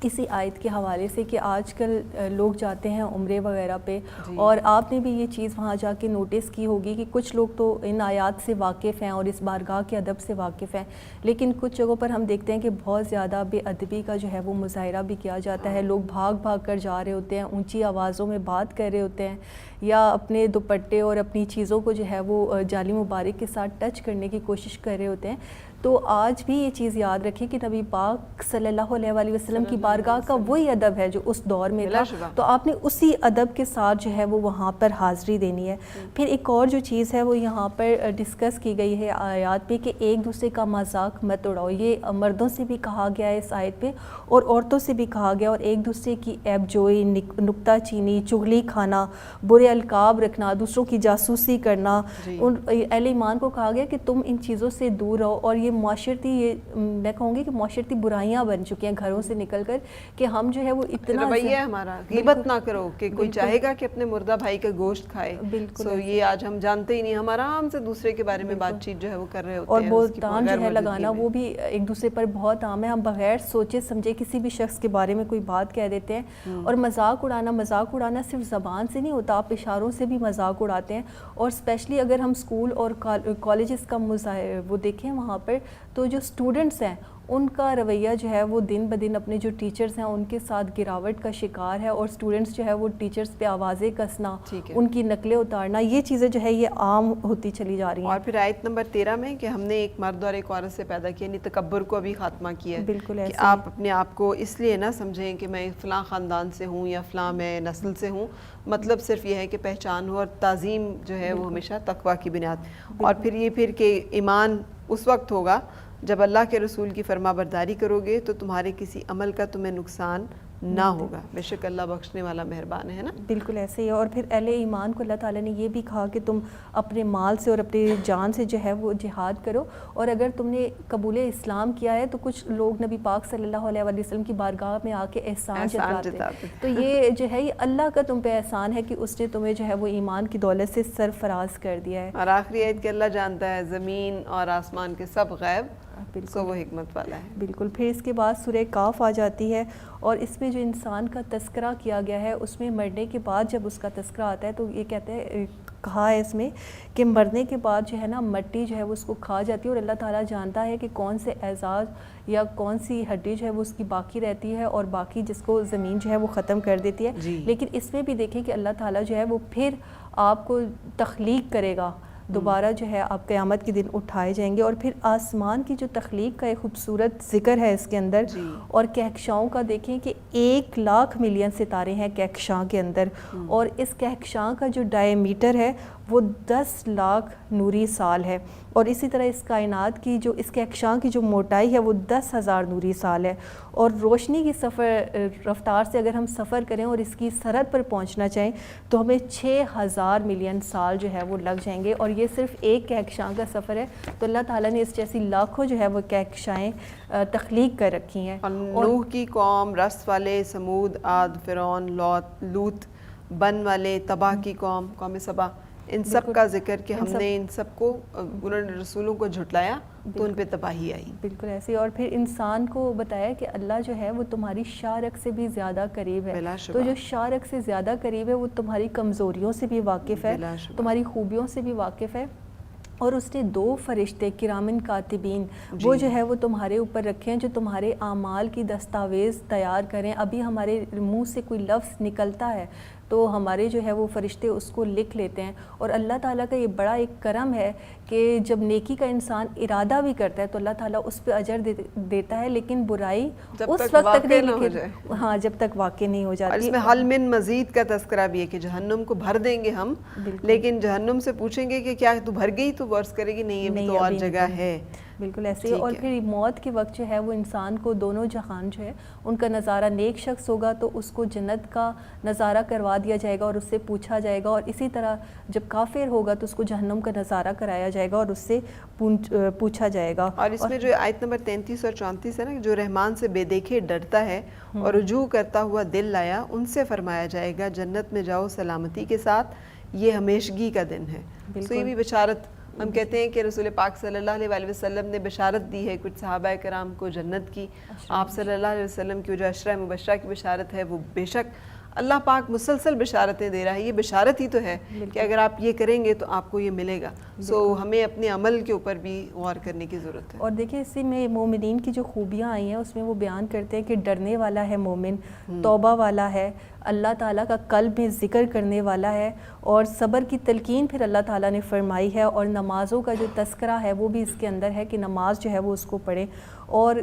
اسی آیت کے حوالے سے, کہ آج کل لوگ جاتے ہیں عمرے وغیرہ پہ, اور آپ نے بھی یہ چیز وہاں جا کے نوٹس کی ہوگی کہ کچھ لوگ تو ان آیات سے واقف ہیں اور اس بارگاہ کے ادب سے واقف ہیں, لیکن کچھ جگہوں پر ہم دیکھتے ہیں کہ بہت زیادہ بے ادبی کا جو ہے وہ مظاہرہ بھی کیا جاتا ہے. لوگ بھاگ بھاگ کر جا رہے ہوتے ہیں, اونچی آوازوں میں بات کر رہے ہوتے ہیں, یا اپنے دوپٹے اور اپنی چیزوں کو جو ہے وہ جالی مبارک کے ساتھ ٹچ کرنے کی کوشش کر رہے ہوتے ہیں. تو آج بھی یہ چیز یاد رکھیں کہ نبی پاک صلی اللہ علیہ وآلہ وسلم کی بارگاہ کا وہی ادب ہے جو اس دور میں تھا, تو آپ نے اسی ادب کے ساتھ جو ہے وہ وہاں پر حاضری دینی ہے. پھر ایک اور جو چیز ہے وہ یہاں پر ڈسکس کی گئی ہے آیات پہ کہ ایک دوسرے کا مذاق مت اڑاؤ. یہ مردوں سے بھی کہا گیا ہے اس آیت پہ, اور عورتوں سے بھی کہا گیا, اور ایک دوسرے کی عیب جوئی, نکتہ چینی, چغلی کھانا, برے القاب رکھنا, دوسروں کی جاسوسی کرنا, ان اہل ایمان کو کہا گیا کہ تم ان چیزوں سے دور رہو. اور یہ معاشرتی, یہ میں کہوں گی کہ معاشرتی برائیاں بن چکی ہیں گھروں سے نکل کر, کہ ہم جو ہے وہ اتنا رویہ ہمارا غیبت نہ کرو, کہ کوئی چاہے گا کہ اپنے مردہ بھائی کا گوشت کھائے. سو یہ آج ہم جانتے ہی نہیں, ہم آرام سے دوسرے کے بارے میں بات چیت جو ہے وہ کر رہے ہوتے ہیں, اور بہتان جو ہے لگانا وہ بھی ایک دوسرے پر بہت عام ہے. ہم بغیر سوچے سمجھے کسی بھی شخص کے بارے میں کوئی بات کہہ دیتے ہیں. اور مذاق اڑانا صرف زبان سے نہیں ہوتا, آپ اشاروں سے بھی مذاق اڑاتے ہیں. اور اسپیشلی اگر ہم اسکول اور کالجز کا وہ دیکھیں, وہاں پر تو جو اسٹوڈنٹس ہیں ان کا رویہ جو ہے وہ دن بدن اپنے جو ٹیچرز ہیں ان کے ساتھ گراوٹ کا شکار ہے, اور اسٹوڈنٹس جو ہے وہ ٹیچرز پہ آوازیں کسنا, ان کی نقلیں اتارنا, یہ چیزیں جو ہے یہ عام ہوتی چلی جا رہی ہیں. اور پھر آیت نمبر 13 میں کہ ہم نے ایک مرد اور ایک عورت سے پیدا کیا, یعنی تکبر کو ابھی خاتمہ کیا ہے. بالکل کہ آپ اپنے آپ کو اس لیے نہ سمجھیں کہ میں فلاں خاندان سے ہوں یا فلاں میں نسل سے ہوں, مطلب صرف یہ ہے کہ پہچان ہو, اور تعظیم جو ہے وہ ہمیشہ تقویٰ کی بنیاد. اور پھر کہ ایمان اس وقت ہوگا جب اللہ کے رسول کی فرما برداری کرو گے تو تمہارے کسی عمل کا تمہیں نقصان نہ ہوگا, بے شک اللہ بخشنے والا مہربان ہے نا. بالکل ایسے ہی. اور پھر اہل ایمان کو اللہ تعالیٰ نے یہ بھی کہا کہ تم اپنے مال سے اور اپنی جان سے جو ہے وہ جہاد کرو. اور اگر تم نے قبول اسلام کیا ہے تو کچھ لوگ نبی پاک صلی اللہ علیہ وآلہ وسلم کی بارگاہ میں آ کے احسان جتاتے, تو یہ جو ہے یہ اللہ کا تم پہ احسان ہے کہ اس نے تمہیں جو ہے وہ ایمان کی دولت سے سرفراز کر دیا ہے. اور آخری آیت کہ اللہ جانتا ہے زمین اور آسمان کے سب غیب, بالکل وہ حکمت والا ہے. بالکل. پھر اس کے بعد سورہ کاف آ جاتی ہے, اور اس میں جو انسان کا تذکرہ کیا گیا ہے اس میں مرنے کے بعد جب اس کا تذکرہ آتا ہے تو یہ کہتے ہیں, کہا ہے اس میں کہ مرنے کے بعد جو ہے نا مٹی جو ہے وہ اس کو کھا جاتی ہے, اور اللہ تعالیٰ جانتا ہے کہ کون سے اعزاز یا کون سی ہڈی جو ہے وہ اس کی باقی رہتی ہے, اور باقی جس کو زمین جو ہے وہ ختم کر دیتی ہے. لیکن اس میں بھی دیکھیں کہ اللہ تعالیٰ جو ہے وہ پھر آپ کو تخلیق کرے گا, دوبارہ جو ہے آپ قیامت کے دن اٹھائے جائیں گے. اور پھر آسمان کی جو تخلیق کا ایک خوبصورت ذکر ہے اس کے اندر, اور کہکشاؤں کا دیکھیں کہ 1,00,000 ملین ستارے ہیں کہکشاں کے اندر, اور اس کہکشاں کا جو ڈائی میٹر ہے وہ 10 لاکھ نوری سال ہے. اور اسی طرح اس کائنات کی جو اس کہکشاں کی جو موٹائی ہے وہ 10,000 نوری سال ہے. اور روشنی کی رفتار سے اگر ہم سفر کریں اور اس کی سرحد پر پہنچنا چاہیں تو ہمیں 6,000 ملین سال جو ہے وہ لگ جائیں گے, اور یہ صرف ایک کہکشاں کا سفر ہے. تو اللہ تعالیٰ نے اس جیسی لاکھوں جو ہے وہ کہکشائیں تخلیق کر رکھی ہیں. اور نوح کی قوم, رس والے, سمود, عاد, فرعون, لوط, بن والے, تبا کی قوم سبا, ان سب کا ذکر کہ ہم نے ان سب کو, انہوں نے رسولوں کو جھٹلایا تو ان پہ تباہی آئی. بالکل ایسے. اور پھر انسان کو بتایا کہ اللہ جو ہے وہ تمہاری شارک سے بھی زیادہ قریب ہے, تو جو شارک سے زیادہ قریب ہے وہ تمہاری کمزوریوں سے بھی واقف ہے, تمہاری خوبیوں سے بھی واقف ہے. اور اس نے 2 فرشتے کرامن کاتبین وہ جو ہے وہ تمہارے اوپر رکھے ہیں جو تمہارے اعمال کی دستاویز تیار کریں. ابھی ہمارے منہ سے کوئی لفظ نکلتا ہے تو ہمارے جو ہے وہ فرشتے اس کو لکھ لیتے ہیں. اور اللہ تعالیٰ کا یہ بڑا ایک کرم ہے کہ جب نیکی کا انسان ارادہ بھی کرتا ہے تو اللہ تعالیٰ اس پہ اجر دیتا ہے, لیکن برائی اس وقت تک نہیں لکھے, ہاں جب تک واقع نہیں ہو جاتی. اور اس میں حل من مزید کا تذکرہ بھی ہے کہ جہنم کو بھر دیں گے ہم, لیکن جہنم سے پوچھیں گے کہ کیا تو بھر گئی, تو عرض کرے گی نہیں, یہ تو اور جگہ ہے. بالکل ایسے ہی. اور پھر موت کے وقت جو ہے وہ انسان کو دونوں جہان جو ہے ان کا نظارہ، نیک شخص ہوگا تو اس کو جنت کا نظارہ کروا دیا جائے گا اور اس سے پوچھا جائے گا، اور اسی طرح جب کافر ہوگا تو اس کو جہنم کا نظارہ کرایا جائے گا اور اس سے پوچھا جائے گا. اور اس میں جو آیت نمبر 33 اور 34 ہے نا، جو رحمان سے بے دیکھے ڈرتا ہے اور رجوع کرتا ہوا دل لایا، ان سے فرمایا جائے گا جنت میں جاؤ سلامتی کے ساتھ، یہ ہمیشگی کا دن ہے. سو یہ بھی بشارت، ہم کہتے ہیں کہ رسول پاک صلی اللہ علیہ وسلم نے بشارت دی ہے کچھ صحابہ کرام کو جنت کی. آپ صلی اللہ علیہ وسلم کی جو عشرہ مبشرہ کی بشارت ہے وہ بے شک اللہ پاک مسلسل بشارتیں دے رہا ہے. یہ بشارت ہی تو ہے کہ اگر آپ یہ کریں گے تو آپ کو یہ ملے گا. سو ہمیں اپنے عمل کے اوپر بھی غور کرنے کی ضرورت ہے. اور دیکھیں اسی میں مومنین کی جو خوبیاں آئی ہیں اس میں وہ بیان کرتے ہیں کہ ڈرنے والا ہے مومن، توبہ والا ہے، اللہ تعالیٰ کا قلب میں ذکر کرنے والا ہے، اور صبر کی تلقین پھر اللہ تعالیٰ نے فرمائی ہے، اور نمازوں کا جو تذکرہ ہے وہ بھی اس کے اندر ہے کہ نماز جو ہے وہ اس کو پڑھے. اور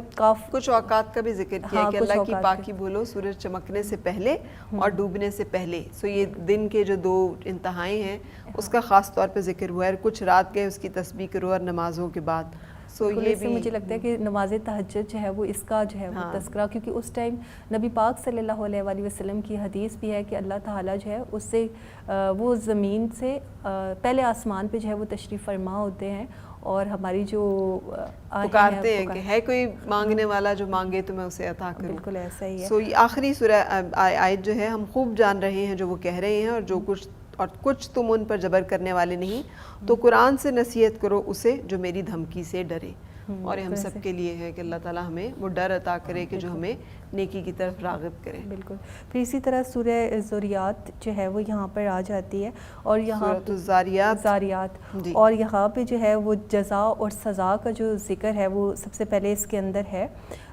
کچھ اوقات کا بھی ذکر کیا کہ اللہ کی پاکی بولو سورج چمکنے سے پہلے اور ڈوبنے سے پہلے. سو یہ دن کے جو 2 انتہائیں ہیں اس کا خاص طور پہ ذکر ہوا ہے. کچھ رات گئے اس کی تسبیح کرو اور نمازوں کے بعد. سو یہ بھی مجھے لگتا ہے کہ نماز تہجد جو ہے وہ اس کا جو ہے وہ تذکرہ، کیونکہ اس ٹائم نبی پاک صلی اللہ علیہ وآلہ وسلم کی حدیث بھی ہے کہ اللہ تعالیٰ جو ہے اس سے وہ زمین سے پہلے آسمان پہ جو ہے وہ تشریف فرما ہوتے ہیں اور ہماری جو پکارتے ہیں کہ ہے کوئی مانگنے والا جو مانگے تو میں اسے عطا کروں. بالکل ایسا ہی ہے. سو یہ آخری سورہ آیت جو ہے ہم خوب جان رہے ہیں جو وہ کہہ رہے ہیں، اور کچھ تم ان پر جبر کرنے والے نہیں تو قرآن سے نصیحت کرو اسے جو میری دھمکی سے ڈرے. اور یہ ہم سب کے لیے ہے کہ اللہ تعالیٰ ہمیں وہ ڈر عطا کرے کہ جو ہمیں نیکی کی طرف راغب کرے. بالکل. پھر اسی طرح سورہ ذریات جو ہے وہ یہاں پر آ جاتی ہے، اور یہاں سورۃ الذاریات اور یہاں پہ جو ہے وہ جزا اور سزا کا جو ذکر ہے وہ سب سے پہلے اس کے اندر ہے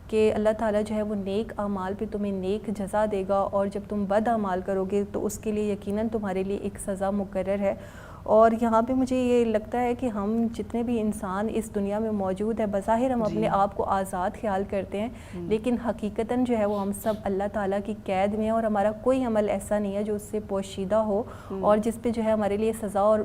کہ اللہ تعالیٰ جو ہے وہ نیک اعمال پہ تمہیں نیک جزا دے گا، اور جب تم بد اعمال کرو گے تو اس کے لیے یقیناً تمہارے لیے ایک سزا مقرر ہے. اور یہاں پہ مجھے یہ لگتا ہے کہ ہم جتنے بھی انسان اس دنیا میں موجود ہیں بظاہر ہم اپنے آپ کو آزاد خیال کرتے ہیں، لیکن حقیقتاً جو ہے وہ ہم سب اللہ تعالیٰ کی قید میں ہیں، اور ہمارا کوئی عمل ایسا نہیں ہے جو اس سے پوشیدہ ہو اور جس پہ جو ہے ہمارے لیے سزا اور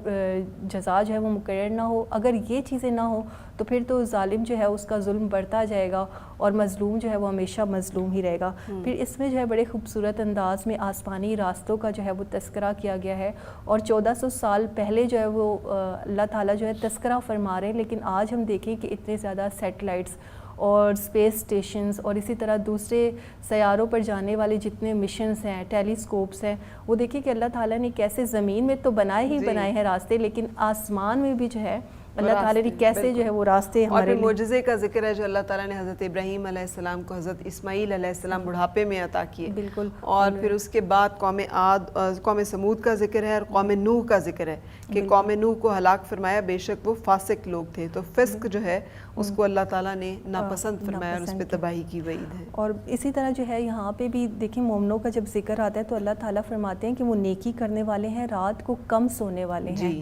جزا جو ہے وہ مقرر نہ ہو. اگر یہ چیزیں نہ ہوں تو پھر تو ظالم جو ہے اس کا ظلم بڑھتا جائے گا اور مظلوم جو ہے وہ ہمیشہ مظلوم ہی رہے گا. پھر اس میں جو ہے بڑے خوبصورت انداز میں آسمانی راستوں کا جو ہے وہ تذکرہ کیا گیا ہے، اور 1400 سال پہلے جو ہے وہ اللہ تعالیٰ جو ہے تذکرہ فرما رہے ہیں، لیکن آج ہم دیکھیں کہ اتنے زیادہ سیٹلائٹس اور اسپیس اسٹیشنز اور اسی طرح دوسرے سیاروں پر جانے والے جتنے مشنز ہیں، ٹیلیسکوپس ہیں، وہ دیکھیں کہ اللہ تعالیٰ نے کیسے زمین میں تو بنائے ہیں راستے، لیکن آسمان میں بھی جو ہے اللہ تعالیٰ نے کیسے جو ہے وہ راستے ہمارے اور معجزے کا ذکر ہے جو اللہ تعالیٰ نے حضرت ابراہیم علیہ السلام کو حضرت اسماعیل علیہ السلام بڑھاپے میں عطا کیے. بالکل. اور پھر اس کے بعد قوم سمود کا ذکر ہے اور قوم نوح کا ذکر ہے کہ قوم نوح کو ہلاک فرمایا، بے شک وہ فاسق لوگ تھے. تو فسق جو ہے اس کو اللہ تعالیٰ نے ناپسند فرمایا اور اس پہ تباہی کی وعید ہے. اور اسی طرح جو ہے یہاں پہ بھی دیکھیں مومنوں کا جب ذکر آتا ہے تو اللہ تعالیٰ فرماتے ہیں کہ وہ نیکی کرنے والے ہیں، رات کو کم سونے والے ہیں،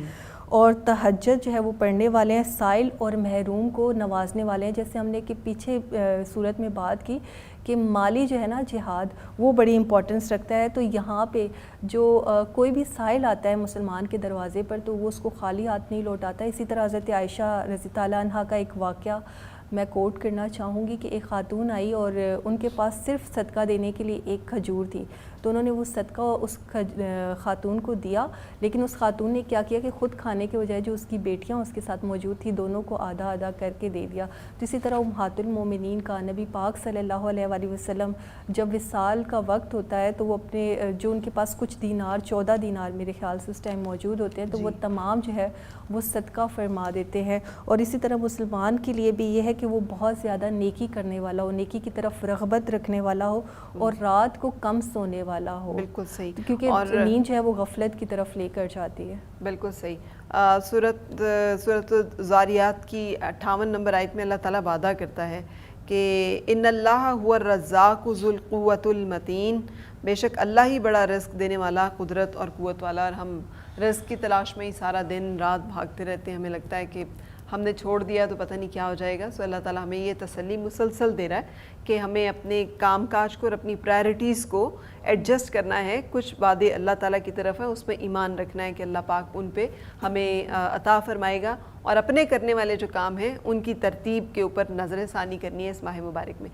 اور تہجد جو ہے وہ پڑھنے والے ہیں، سائل اور محروم کو نوازنے والے ہیں. جیسے ہم نے کہ پیچھے صورت میں بات کی کہ مالی جو ہے نا جہاد وہ بڑی امپورٹنس رکھتا ہے، تو یہاں پہ جو کوئی بھی سائل آتا ہے مسلمان کے دروازے پر تو وہ اس کو خالی ہاتھ نہیں لوٹاتا. اسی طرح حضرت عائشہ رضی اللہ عنہا کا ایک واقعہ میں کوٹ کرنا چاہوں گی کہ ایک خاتون آئی اور ان کے پاس صرف صدقہ دینے کے لیے ایک کھجور تھی، تو انہوں نے وہ صدقہ اس خاتون کو دیا، لیکن اس خاتون نے کیا کیا کہ خود کھانے کے بجائے جو اس کی بیٹیاں اس کے ساتھ موجود تھیں دونوں کو آدھا آدھا کر کے دے دیا. تو اسی طرح امہات المومنین کا نبی پاک صلی اللہ علیہ وآلہ وسلم جب وصال کا وقت ہوتا ہے تو وہ اپنے جو ان کے پاس کچھ دینار 14 دینار میرے خیال سے اس ٹائم موجود ہوتے ہیں تو وہ تمام جو ہے وہ صدقہ فرما دیتے ہیں. اور اسی طرح مسلمان کے لیے بھی یہ ہے کہ وہ بہت زیادہ نیکی کرنے والا ہو، نیکی کی طرف رغبت رکھنے والا ہو اور رات کو کم سونے والا ہو. بالکل صحیح، کیونکہ نیند جو ہے وہ غفلت کی طرف لے کر جاتی ہے. بالکل صحیح. سورۃ الذاریات کی 58 نمبر آیت میں اللہ تعالیٰ وعدہ کرتا ہے کہ ان اللہ هو الرزاق ذو القوۃ المتین، بے شک اللہ ہی بڑا رزق دینے والا، قدرت اور قوت والا. اور ہم رزق کی تلاش میں ہی سارا دن رات بھاگتے رہتے ہیں، ہمیں لگتا ہے کہ ہم نے چھوڑ دیا تو پتہ نہیں کیا ہو جائے گا. سو اللہ تعالیٰ ہمیں یہ تسلی مسلسل دے رہا ہے کہ ہمیں اپنے کام کاج کو اور اپنی پرائرٹیز کو ایڈجسٹ کرنا ہے. کچھ وعدے اللہ تعالیٰ کی طرف ہیں, اس پہ ایمان رکھنا ہے کہ اللہ پاک ان پہ ہمیں عطا فرمائے گا, اور اپنے کرنے والے جو کام ہیں ان کی ترتیب کے اوپر نظر ثانی کرنی ہے اس ماہ مبارک میں.